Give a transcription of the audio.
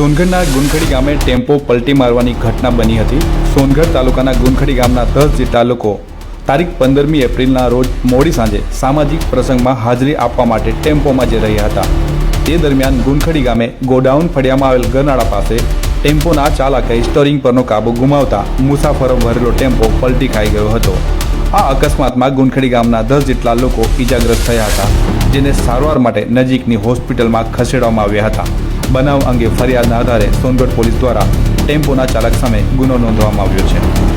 સોનગઢના ગુનખડી ગામે ટેમ્પો પલટી મારવાની ઘટના બની હતી। સોનગઢ તાલુકાના ગુનખડી ગામના 10 જેટલા લોકો તારીખ 15મી એપ્રિલના રોજ મોડી સાંજે સામાજિક પ્રસંગમાં હાજરી આપવા માટે ટેમ્પોમાં જઈ રહ્યા હતા। તે દરમિયાન ગુનખડી ગામે ગોડાઉન ફળિયામાં આવેલ ગરનાળા પાસે ટેમ્પોના ચાલકે સ્ટીયરિંગ પરનો કાબુ ગુમાવતા મુસાફરો ભરેલો ટેમ્પો પલટી ખાઈ ગયો હતો। આ અકસ્માતમાં ગુનખડી ગામના 10 જેટલા લોકો ઈજાગ્રસ્ત થયા હતા, જેને સારવાર માટે નજીકની હોસ્પિટલમાં ખસેડવામાં આવ્યા હતા। બનાવ અંગે ફરિયાદના આધારે સોનગઢ પોલીસ દ્વારા ટેમ્પોના ચાલક સામે ગુનો નોંધવામાં આવ્યો છે।